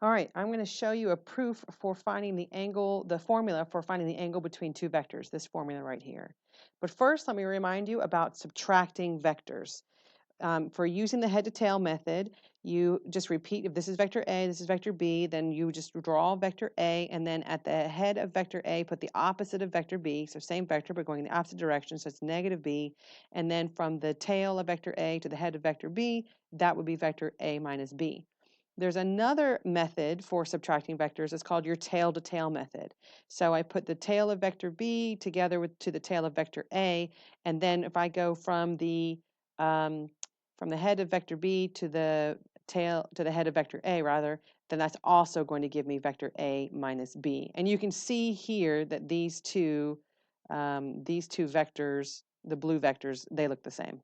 All right, I'm going to show you a proof for finding the angle, the formula for finding the angle between two vectors, this formula right here. But first, let me remind you about subtracting vectors. For using the head to tail method, you just repeat, if this is vector A, this is vector B, then you just draw vector A, and then at the head of vector A, put the opposite of vector B, so same vector, but going in the opposite direction, so it's negative B, and then from the tail of vector A to the head of vector B, that would be vector A minus B. There's another method for subtracting vectors. It's called your tail-to-tail method. So I put the tail of vector B together with to the tail of vector A, and then if I go from the head of vector B to the tail to the head of vector A rather, then that's also going to give me vector A minus B. And you can see here that these two vectors, the blue vectors, they look the same.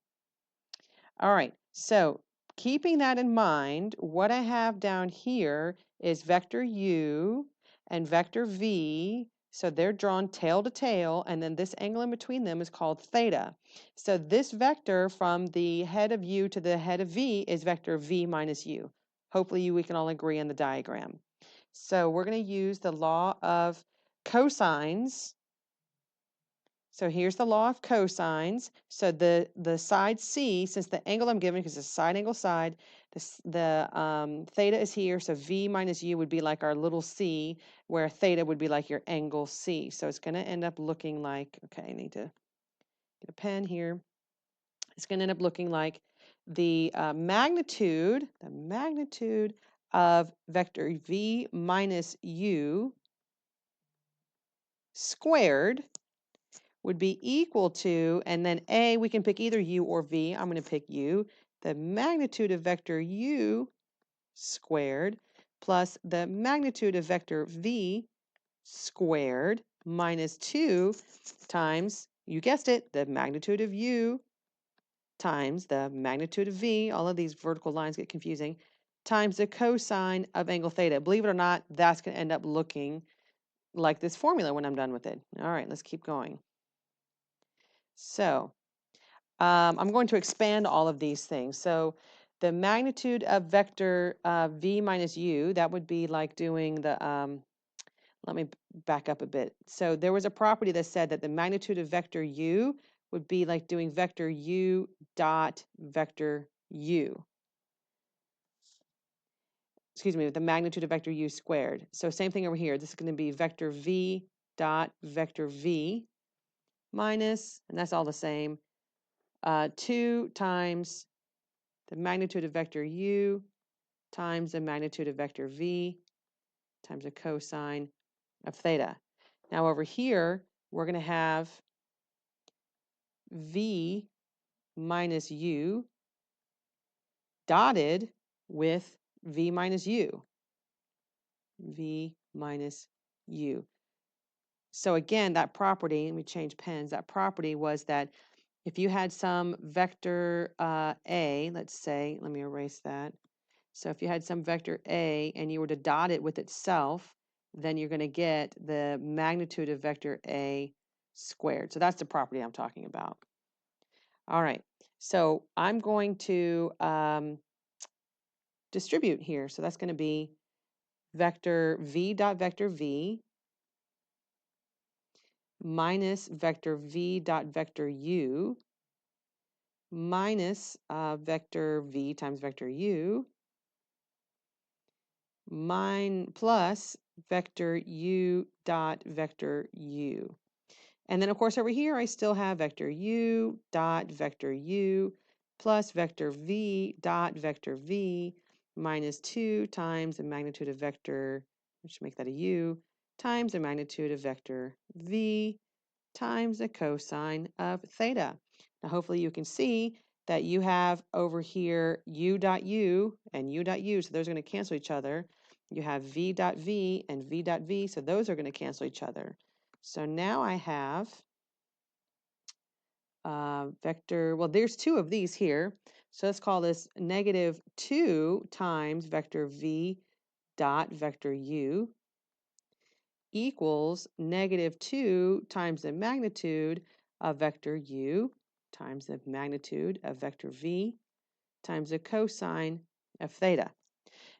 All right, so keeping that in mind, what I have down here is vector U and vector V. So they're drawn tail to tail, and then this angle in between them is called theta. So this vector from the head of U to the head of V is vector V minus U. Hopefully we can all agree on the diagram. So we're going to use the law of cosines. So here's the law of cosines. So the side C, since the angle I'm given, because it's a side angle side, the theta is here, so V minus U would be like our little c, where theta would be like your angle C. So it's going to end up looking like, okay, I need to get a pen here. It's going to end up looking like the magnitude of vector V minus U squared would be equal to, and then A, we can pick either U or V. I'm going to pick U. The magnitude of vector U squared plus the magnitude of vector V squared minus 2 times, you guessed it, the magnitude of U times the magnitude of V. All of these vertical lines get confusing, times the cosine of angle theta. Believe it or not, that's going to end up looking like this formula when I'm done with it. All right, let's keep going. So I'm going to expand all of these things. So the magnitude of vector V minus U, that would be like doing the, let me back up a bit. So there was a property that said that the magnitude of vector U would be like doing vector U dot vector U. Excuse me, the magnitude of vector U squared. So same thing over here. This is going to be vector V dot vector V minus, and that's all the same, 2 times the magnitude of vector U times the magnitude of vector V times the cosine of theta. Now over here, we're going to have V minus U dotted with V minus U. V minus U. So again, that property, let me change pens, that property was that if you had some vector A, let's say, let me erase that. So if you had some vector A and you were to dot it with itself, then you're going to get the magnitude of vector A squared. So that's the property I'm talking about. All right, so I'm going to distribute here. So that's going to be vector V dot vector V minus vector V dot vector U minus vector V times vector U plus vector U dot vector U. And then of course over here I still have vector U dot vector U plus vector V dot vector V minus 2 times the magnitude of vector, I should make that a U, times the magnitude of vector V times the cosine of theta. Now hopefully you can see that you have over here U dot U and U dot U, so those are going to cancel each other. You have V dot V and V dot V, so those are going to cancel each other. So now I have vector, well, there's 2 of these here. So let's call this negative 2 times vector V dot vector U equals negative 2 times the magnitude of vector U times the magnitude of vector V times the cosine of theta.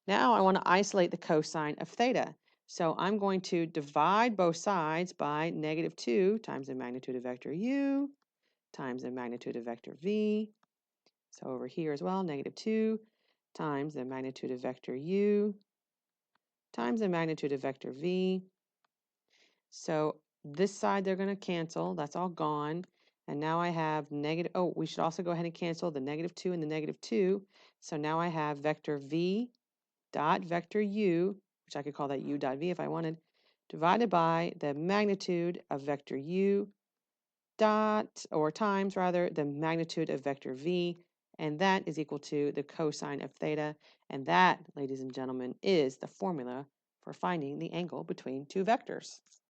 Now I want to isolate the cosine of theta. So I'm going to divide both sides by -2 times the magnitude of vector u times the magnitude of vector v. So over here as well, -2 times the magnitude of vector u times the magnitude of vector v. So this side they're going to cancel. That's all gone. And now I have negative, oh, we should also go ahead and cancel the -2 and the -2. So now I have vector v dot vector u, which I could call that u dot v if I wanted, divided by the magnitude of vector u dot, or times rather, the magnitude of vector v, and that is equal to the cosine of theta. And that, ladies and gentlemen, is the formula for finding the angle between two vectors.